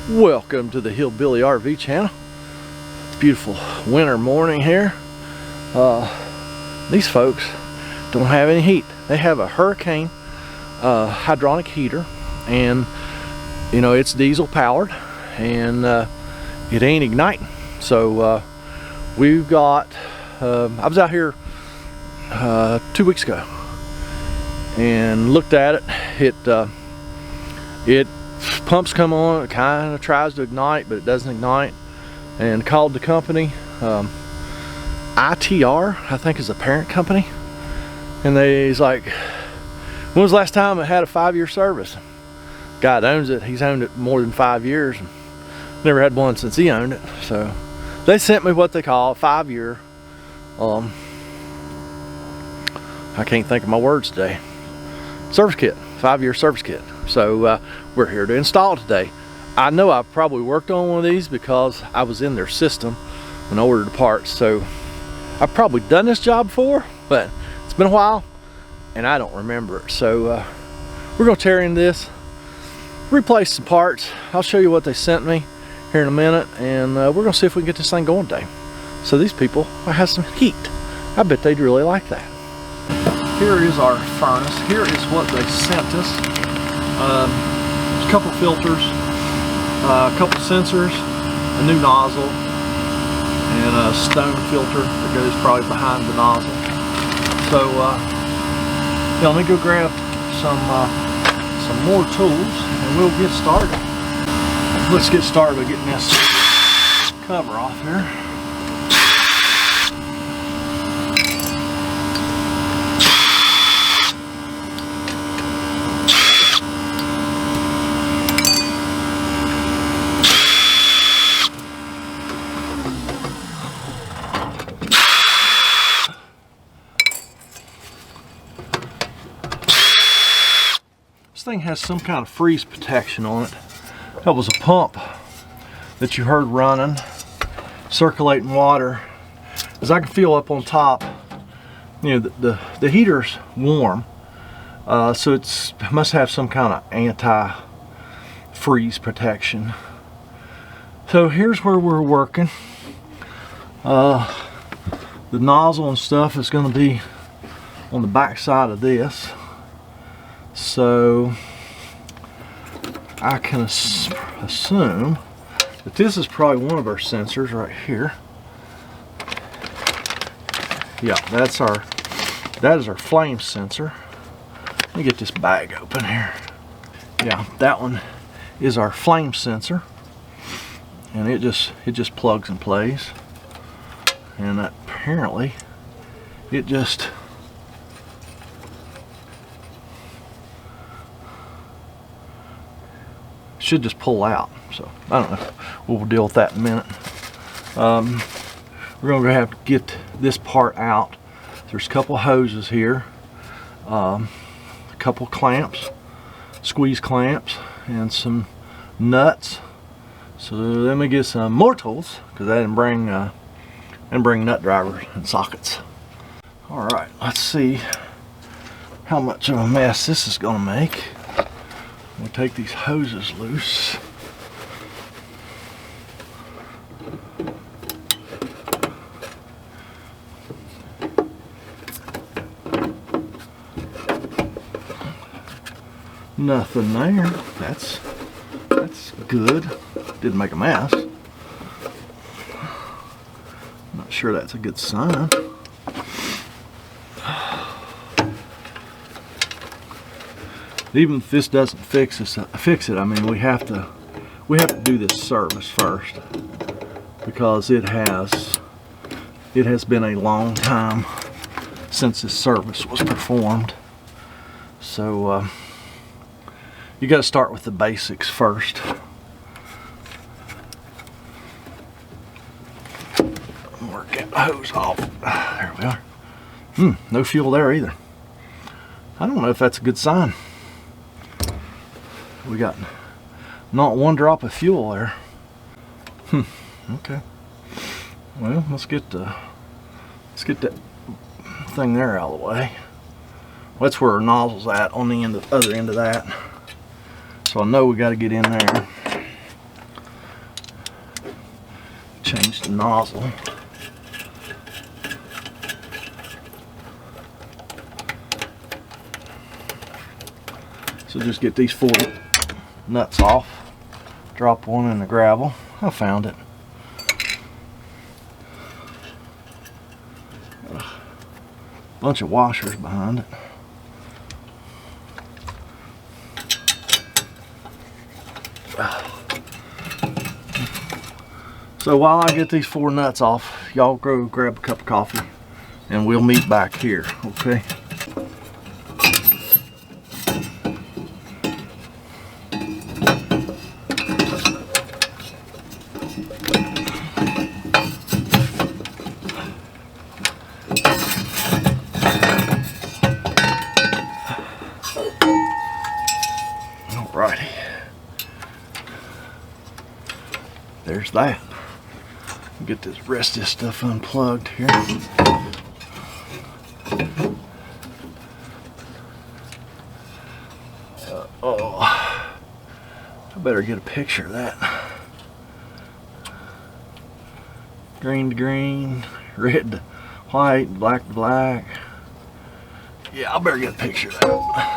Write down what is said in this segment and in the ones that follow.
Welcome to the Hillbilly RV channel. It's a beautiful winter morning here. These folks don't have any heat. They have a Hurricane hydronic heater, and you know it's diesel powered, and it ain't igniting. So we've got I was out here 2 weeks ago and looked at it. It pumps come on, it kind of tries to ignite, but it doesn't ignite, and called the company. ITR, I think, is the parent company, and he's like, when was the last time it had a 5-year service? Guy that owns it, he's owned it more than 5 years, and never had one since he owned it. So they sent me what they call a 5-year, I can't think of my words today, service kit, 5-year service kit. So we're here to install it today. I know I've probably worked on one of these because I was in their system and ordered the parts. So I've probably done this job before, but it's been a while and I don't remember it. So we're gonna tear in this, replace some parts. I'll show you what they sent me here in a minute, and we're gonna see if we can get this thing going today. So these people have some heat. I bet they'd really like that. Here is our furnace. Here is what they sent us. A couple filters, a couple sensors, a new nozzle, and a stone filter that goes probably behind the nozzle. So yeah, let me go grab some more tools and we'll get started. Let's get started by getting this cover off here. This thing has some kind of freeze protection on it. That was a pump that you heard running, circulating water. As I can feel up on top, you know, the heater's warm, so it must have some kind of anti-freeze protection. So here's where we're working. The nozzle and stuff is going to be on the back side of this. So I can assume that this is probably one of our sensors right here. Yeah, that is our flame sensor. Let me get this bag open here. Yeah, that one is our flame sensor, and it just plugs and plays. And apparently it just should just pull out. So I don't know, we'll deal with that in a minute. We're gonna have to get this part out. There's a couple hoses here, a couple clamps, squeeze clamps, and some nuts. So let me get some more tools, because I didn't bring nut drivers and sockets. All right, let's see how much of a mess this is gonna make. We'll take these hoses loose. Nothing there. That's good. Didn't make a mess. Not sure that's a good sign. Even if this doesn't fix it, I mean, we have to do this service first, because it has been a long time since this service was performed. So you got to start with the basics first. Work that hose off. There we are. No fuel there either. I don't know if that's a good sign. We got not one drop of fuel there. Okay. Well, let's get that thing there out of the way. Well, that's where our nozzle's at, on the other end of that. So I know we got to get in there. change the nozzle. So just get these 4 nuts off, drop one in the gravel. I found it. Got a bunch of washers behind it. So while I get these 4 nuts off, y'all go grab a cup of coffee and we'll meet back here, okay? Alrighty. There's that. Get this rest of this stuff unplugged here. Oh, I better get a picture of that. Green to green, red to white, black to black. Yeah, I better get a picture of that.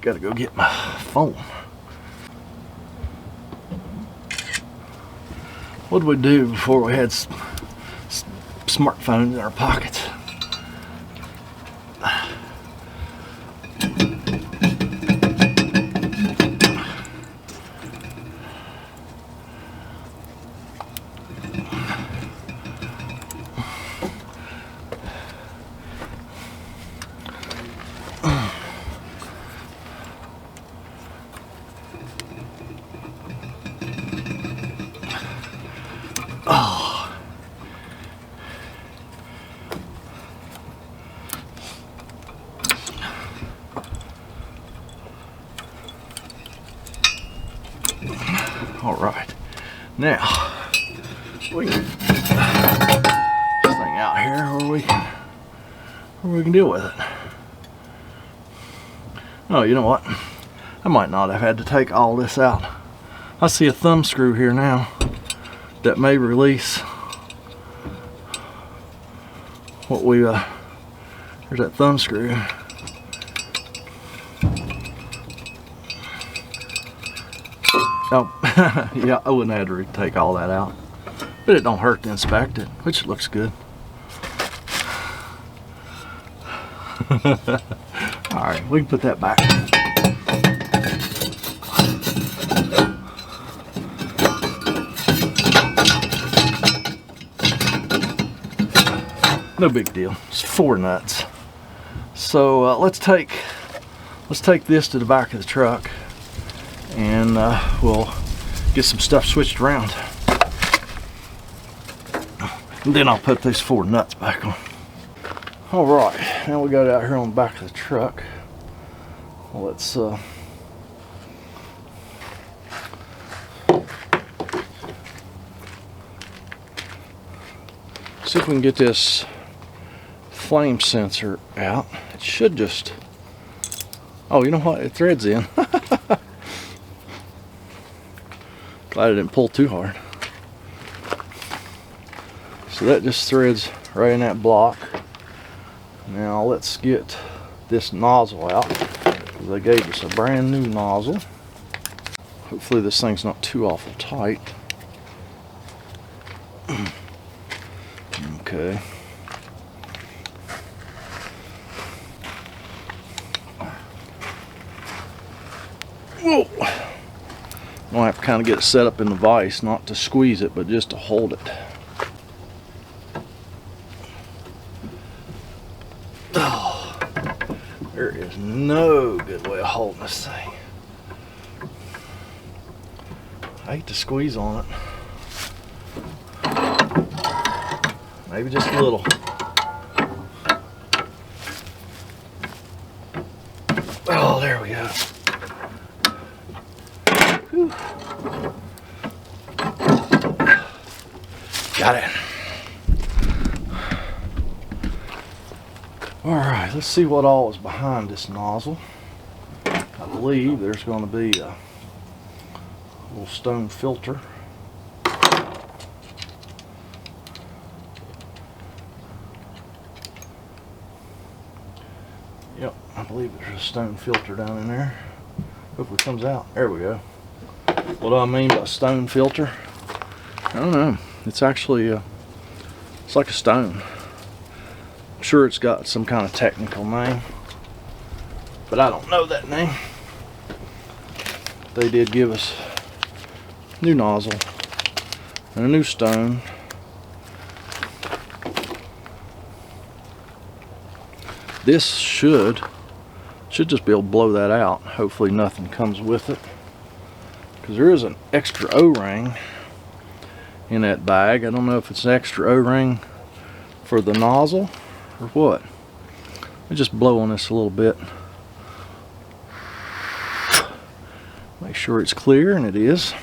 Gotta go get my phone. What did we do before we had smartphones in our pockets? Oh. All right, now we can get this thing out here where we can deal with it. Oh, you know what? I might not have had to take all this out. I see a thumb screw here now that may release what we there's that thumb screw. Oh, yeah, I wouldn't have to take all that out, but it don't hurt to inspect it, which looks good. All right, we can put that back. No big deal. It's 4 nuts. So let's take this to the back of the truck, and we'll get some stuff switched around. And then I'll put these 4 nuts back on. All right, now we got it out here on the back of the truck. Let's see if we can get this flame sensor out. It should just, oh, you know what, it threads in. Glad I didn't pull too hard. So that just threads right in that block. Now let's get this nozzle out. They gave us a brand new nozzle. Hopefully this thing's not too awful tight. Okay. Whoa! I'll have to kind of get it set up in the vise, not to squeeze it, but just to hold it. Oh, there is no good way of holding this thing. I hate to squeeze on it. Maybe just a little. Oh, there we go. Whew. Got it. All right, let's see what all is behind this nozzle. I believe there's going to be a little stone filter. Yep, I believe there's a stone filter down in there. Hopefully it comes out. There we go. What do I mean by stone filter? I don't know. It's actually it's like a stone. I'm sure it's got some kind of technical name, but I don't know that name. They did give us a new nozzle and a new stone. This should just be able to blow that out. Hopefully nothing comes with it, because there is an extra O-ring in that bag. I don't know if it's an extra O-ring for the nozzle or what. Let me just blow on this a little bit. Make sure it's clear, and it is.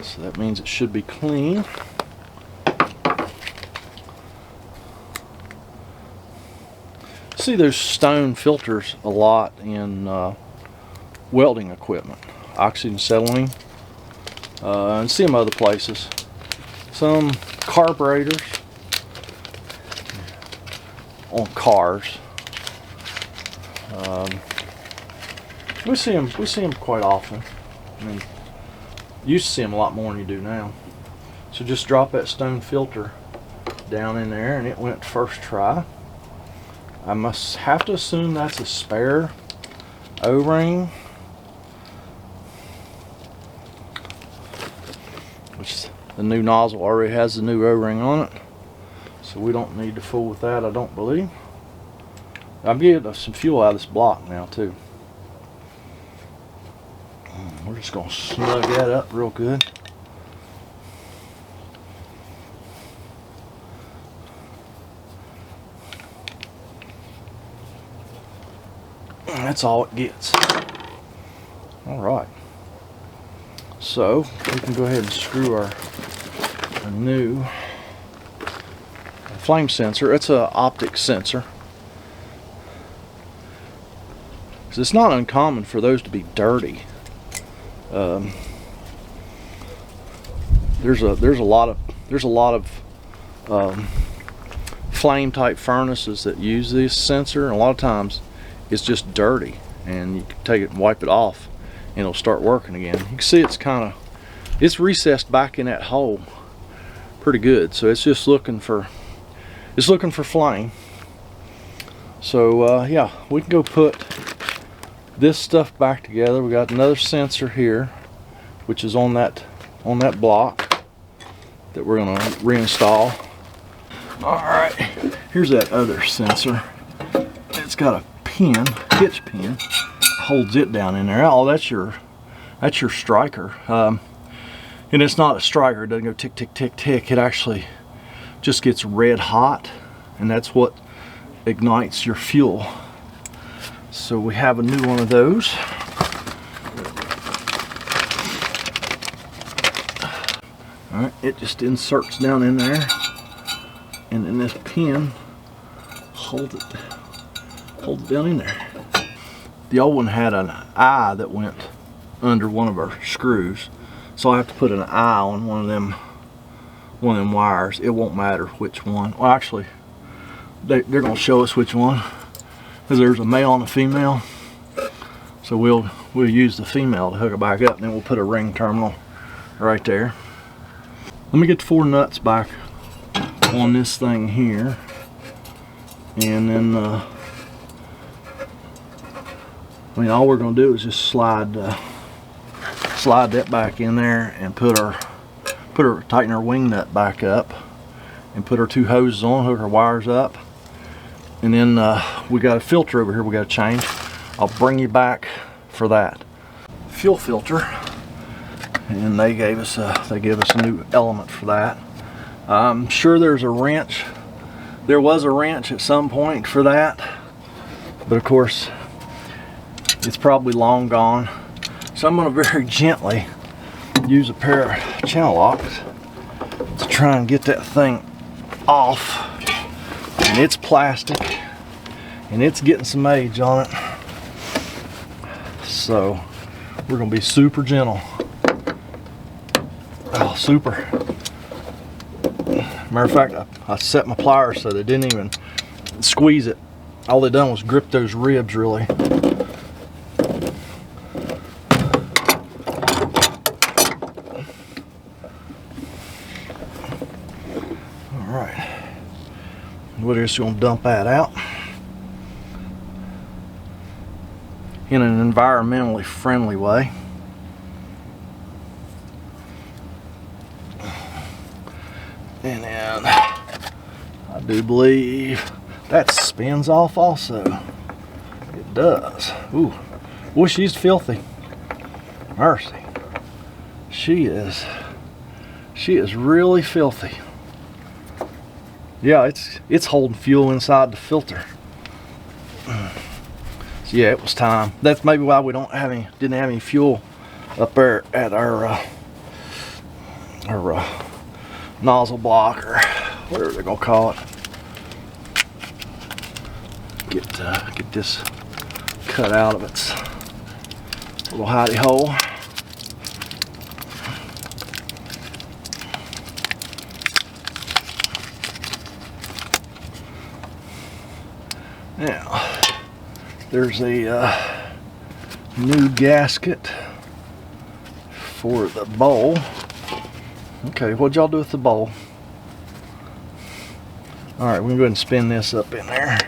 So that means it should be clean. See those stone filters a lot in welding equipment, oxygen acetylene, and see them other places. Some carburetors on cars. We see them quite often. I mean, you used to see them a lot more than you do now. So just drop that stone filter down in there, and it went first try. I must have to assume that's a spare O-ring, which the new nozzle already has the new O-ring on it, so we don't need to fool with that, I don't believe. I'm getting some fuel out of this block now too. We're just going to snug that up real good. That's all it gets. Alright. So, we can go ahead and screw our new flame sensor. It's an optic sensor. Because it's not uncommon for those to be dirty. There's a lot of flame type furnaces that use this sensor, and a lot of times it's just dirty, and you can take it and wipe it off and it'll start working again. You can see it's recessed back in that hole pretty good, so it's just looking for flame. So yeah, we can go put this stuff back together. We got another sensor here, which is on that block that we're going to reinstall. Alright, here's that other sensor. It's got a pin, hitch pin, holds it down in there. Oh, that's your striker. And it's not a striker, it doesn't go tick tick tick tick. It actually just gets red hot, and that's what ignites your fuel. So we have a new one of those. Alright, it just inserts down in there, and then this pin holds it down in there. The old one had an eye that went under one of our screws, so I have to put an eye on one of them wires. It won't matter which one. Well, actually, they're going to show us which one, because there's a male and a female. So we'll use the female to hook it back up, and then we'll put a ring terminal right there. Let me get the 4 nuts back on this thing here, and then I mean, all we're going to do is just slide that back in there and tighten our wing nut back up, and put our 2 hoses on, hook our wires up, and then we got a filter over here we got to change. I'll bring you back for that. Fuel filter, and they gave us a new element for that. I'm sure there's a wrench. There was a wrench at some point for that, but of course it's probably long gone. So I'm going to very gently use a pair of channel locks to try and get that thing off. And it's plastic, and it's getting some age on it. So we're going to be super gentle. super. Matter of fact, I set my pliers so they didn't even squeeze it. All they done was grip those ribs really. Alright. We're just going to dump that out in an environmentally friendly way. And then I do believe that spins off also. It does. Ooh. Boy, she's filthy. Mercy. She is really filthy. Yeah, it's holding fuel inside the filter. So yeah, it was time. That's maybe why we didn't have any fuel up there at our nozzle block, or whatever they're gonna call it. Get this cut out of its little hidey hole. Now, there's a new gasket for the bowl. Okay, what'd y'all do with the bowl? Alright, we're gonna go ahead and spin this up in there.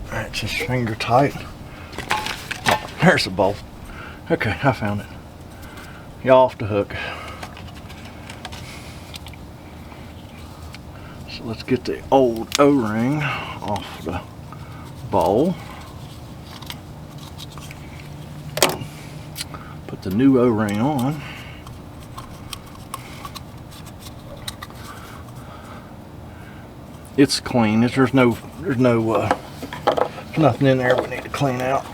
Alright, just finger tight. Oh, there's the bowl. Okay, I found it. Y'all off the hook. So let's get the old O-ring off the bowl. Put the new O-ring on. It's clean. There's nothing in there we need to clean out.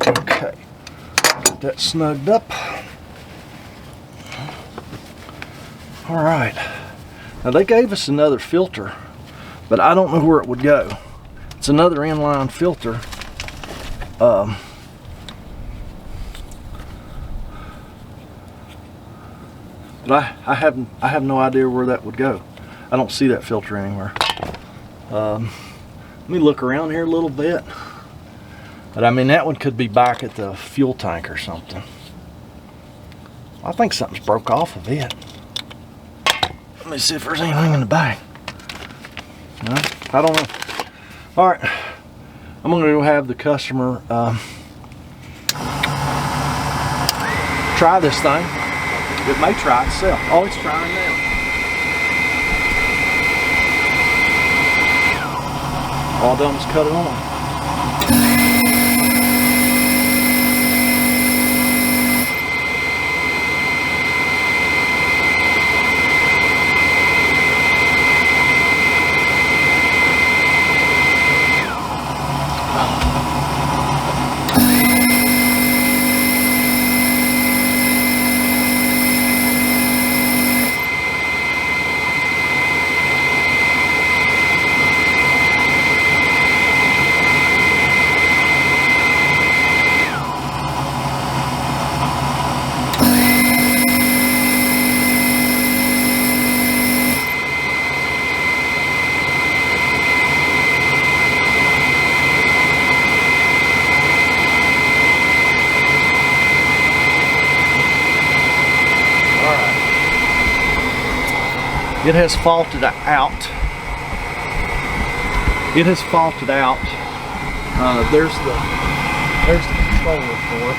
Okay, get that snugged up. All right, now they gave us another filter, but I don't know where it would go. It's another inline filter. But I have no idea where that would go. I don't see that filter anywhere. Let me look around here a little bit. But I mean, that one could be back at the fuel tank or something. I think something's broke off of it. Let me see if there's anything in the bag. No, I don't know. All right, I'm gonna go have the customer try this thing. It may try itself. Oh, it's trying now. All done is cut it on. It has faulted out. It has faulted out. There's the controller for it.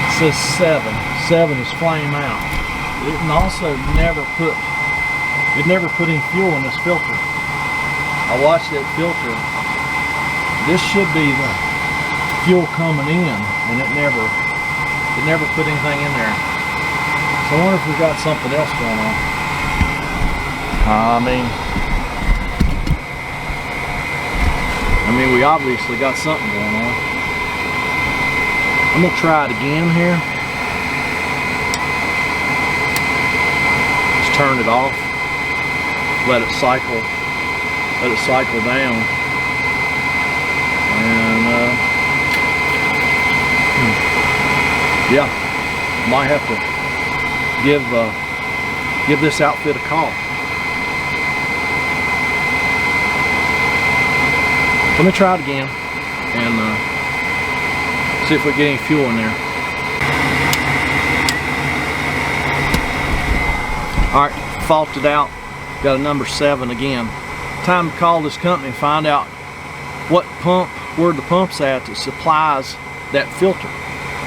It says 7. 7 is flame out. It never put any fuel in this filter. I watched that filter. This should be the fuel coming in, and it never put anything in there. So I wonder if we got something else going on. I mean, I mean, we obviously got something going on. I'm gonna try it again here. Just turn it off. Let it cycle. Let it cycle down. And yeah, might have to give this outfit a call. Let me try it again and see if we get any fuel in there. Alright, faulted out. Got a number 7 again. Time to call this company and find out what pump, where the pump's at that supplies that filter.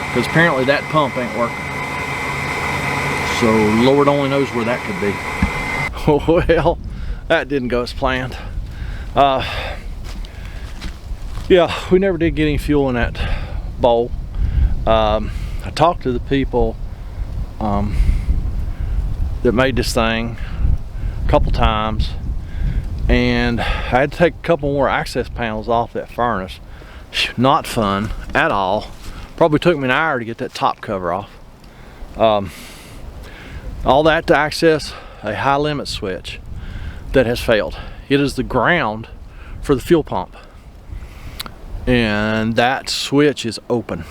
Because apparently that pump ain't working. So Lord only knows where that could be. Well, that didn't go as planned. Yeah, we never did get any fuel in that bowl. I talked to the people that made this thing a couple times, and I had to take a couple more access panels off that furnace. Not fun at all. Probably took me an hour to get that top cover off. All that to access a high limit switch that has failed. It is the ground for the fuel pump, and that switch is open.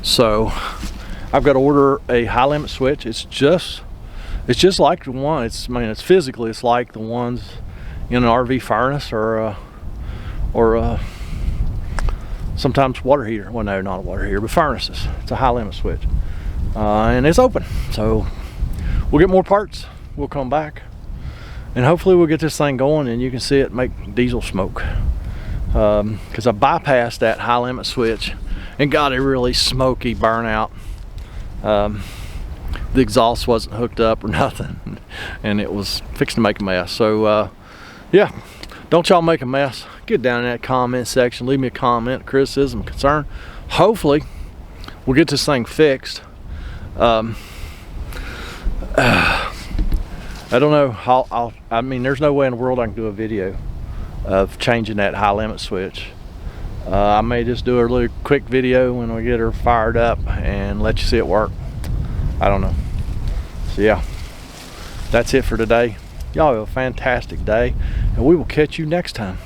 So I've got to order a high limit switch. It's just like the one. It's physically it's like the ones in an RV furnace or sometimes water heater. Well, no, not a water heater, but furnaces. It's a high limit switch, and it's open. So we'll get more parts. We'll come back, and hopefully we'll get this thing going, and you can see it make diesel smoke. Because I bypassed that high limit switch and got a really smoky burnout. The exhaust wasn't hooked up or nothing, and it was fixing to make a mess. So yeah, don't y'all make a mess. Get down in that comment section, leave me a comment, criticism, concern. Hopefully we'll get this thing fixed. I don't know how I mean, there's no way in the world I can do a video of changing that high limit switch. I may just do a really quick video when we get her fired up and let you see it work. I don't know. So yeah, that's it for today. Y'all have a fantastic day, and we will catch you next time.